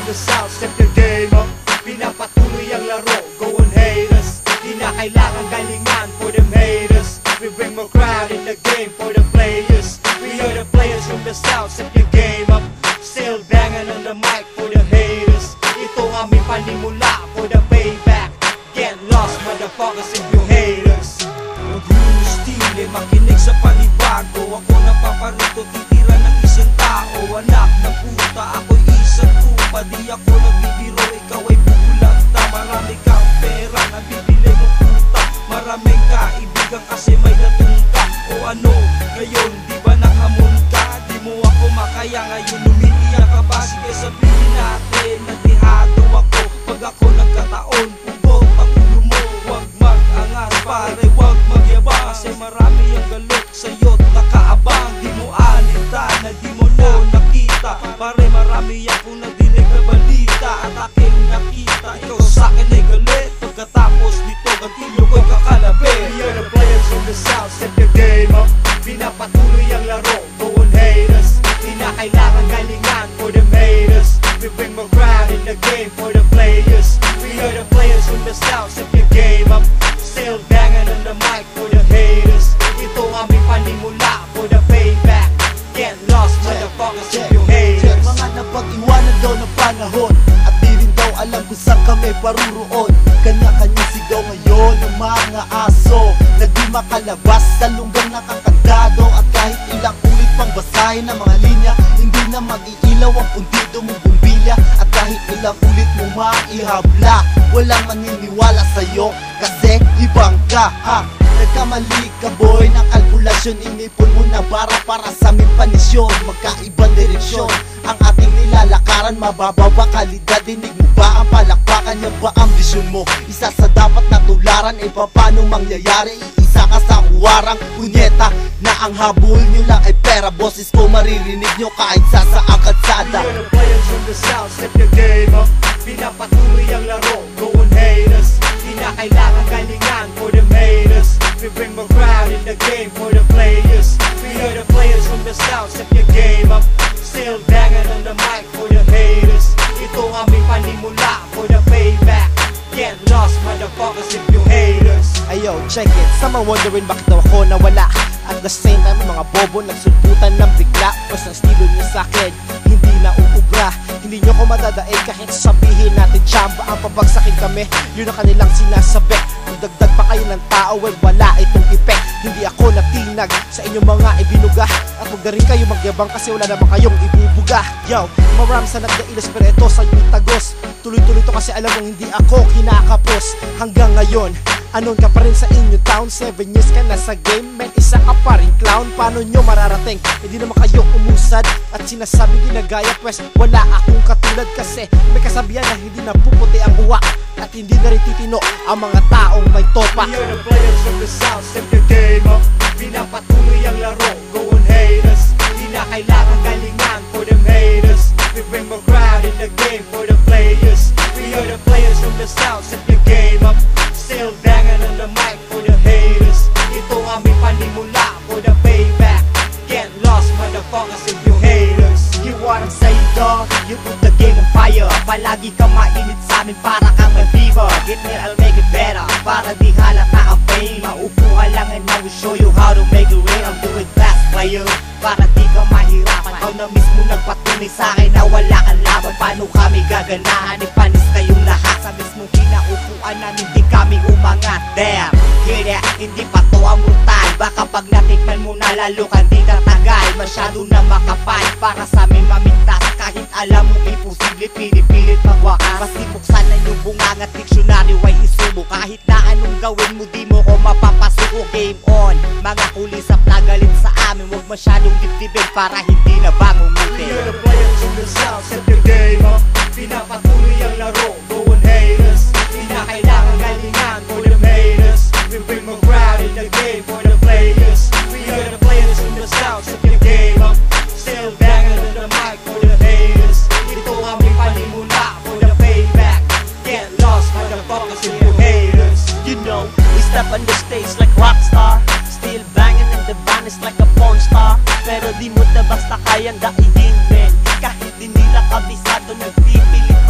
the south, step your game up. Pinapatuloy ang laro, go on haters. Di na kailangan galingan for them haters. We bring more crowd in the game for the players. We are the players from the south, step your game up. Still banging on the mic for the haters. Ito aming panimula for the payback. Get lost motherfuckers if you haters. Mag-new style, makinig sa panibago. Ako napaparito, titira ng isang tao. Anak ng puta, ako'y isang tupa. Di ako nagbibiro, ikaw ay bubulagta. Marami kang pera, nabibili ng puta. Maraming kaibigan kasi may natunta. O ano, ngayon di ba nakamun ka? Di mo ako makaya, ngayon umiiyak ka ba? Sige sabihin natin na tihado ako. Pag ako nagkataon, pugot ang ulo mo. Huwag mag-angas pare, huwag magyabang. Kasi marami ang galot sa'yo't nakaabang. Di mo alita na di mo na nakita. Pare marami akong nadinig na balita. At aking nakita, ikaw sa'kin ay galit. Pagkatapos nito, gantilyo ko'y kakalabi. We are the players from the south, step your game up. Pinapatuloy ang laro, go on haters. Di na kailangan galingan for them haters. We bring more crowd in the game for the players. We are the players from the south, step your game up. Still banging on the mic for the haters. Ito aming panimula for the payback. Get lost motherfuckers if you haters. Mga napag-iwanan daw ng panahon, at di rin daw alam kung saan kami paruroon. Kanya-kanya sigaw ngayon ng mga aso na di makalabas sa lunggang nakakandado. At kahit ilang ulit pang basahin ng mga linya, hindi na mag-iilaw ang pundido mong bumbilya. At kahit ilang ulit mo maihabla, walang maniniwala sa'yo kasi ibang ka ha. Nagkamali ka boy ng kalkulasyon, inipon mo na para sa aming panisyon. Magkaibang direksyon ang ating nilalakaran, mababa ba kalidad? Dinig mo ba ang palakpakan? Yan ba ang vision mo? Isa sa dapat na tularan, e paano mangyayari? Iisa ka sa huwarang punyeta na ang habol nyo lang ay pera. Boses ko maririnig nyo kahit sa kalsada. We are the players from the south, step your game up. Pinapatuloy ang laro, go on haters. Di na kailangan galingan for them haters. We bring more crowd in the game for the players. We are the players from the south, step your game up. Still banging on the mic for the haters. Ito aming panimula for the payback. Get lost motherfuckers if you haters. Ayo, check it. Sama wondering bakit daw ako nawala. At the same time, mga bobo nagsulputan ng bigla. Pas ang estilo niyo sa'kin, hindi na uubra. Hindi nyo ko madadaig kahit sabihin natin tsamba ang pabagsakin kami. Yun ang kanilang sinasabi. Kung dagdag pa kayo ng tao, well, wala itong effect. Hindi ako natinag sa inyong mga ibinuga. At huwag na rin kayo magyabang kasi wala naman kayong ibubuga. Yo, marami sa nagdailas pero ito sa inyong tagos. Tuloy-tuloy to kasi alam mong hindi ako kinakapos. Hanggang ngayon, anon ka pa rin sa inyong town. 7 years ka na sa game, man, isa ka pa rin clown. Paano nyo mararating? Hindi naman kayo umusad at sinasabi ginagaya, pues wala akong katulad. Kasi may kasabihan na hindi na puputi ang uwak at hindi na rin titino ang mga taong may topak. We are the players from the south, step your game up. Pinapatuloy ang laro, go on haters. Di na kailangan galingan for them haters. We bring more crowd in the game for the players. We are the players from the south, step your game up. Still banging on the mic for the haters. Ito aming panimula for the payback. Get lost motherfuckers if you haters. You what I'm saying dog, you put the game on fire. Palagi ka mainit sa amin para kang may fever. Get me, I'll make it better, para di halata ang pain. Maupo ka lang and I will show you how to make it rain. I'm doing fast player, para di ka mahirapan. Ikaw na mismo nagpatunay sa'kin na wala kang laban. Paano kami gaganahan? Ipanis kayong lahat sa mismong kinaupuan namin, di kami umangat. Damn, hear that? Hindi pa to ang brutal. Baka pag natikman mo na lalo kang di tatagal. Masyado na makapal para sa amin mamigtas. Kahit alam mo imposible, pinipilit magwakas. Mas ibuksan na yung bungangat, diksyonaryo ay isubo. Kahit na anong gawin mo, di mo ko mapapasuko. Game on, mga kulisap na galit sa amin. Huwag masyadong dibdibin para hindi na bangumutin. We are the players from the south, step your game up. Pinapatuloy ang laro, go on haters. Di na kailangan galingan for them haters. We bring more crowd in the game for the players. We are the players from the south, step your game up. Still banging on the mic for the haters. Ito aming panimula for the payback. Get lost motherfuckers if you haters. You know, we step on the stage like rockstar. Still banging and the band is like a porn star. Pero di mo na basta kayang daigin, men. Kahit di nila kabisado, nagpipilit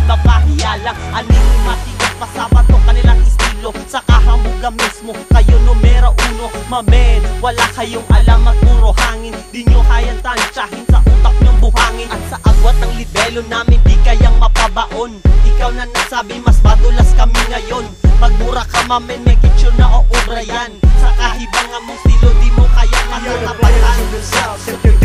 mapahiya lang. Anino matigas pa sa bato kanilang estilo. Sa kahambuga mismo, kayo numero uno. Mamen, wala kayong alam at puro hangin. Di nyo kayang tansyahin sa utak nyong buhangin. At sa agwat ng libelo namin di kayang mapabaon. Ikaw na nasabi mas madulas kami ngayon. Magmura ka mamen, may kitchen na o obra yan. Sa kahibangan mong stilo di mo kayang You're the matapatan. players in the south, set the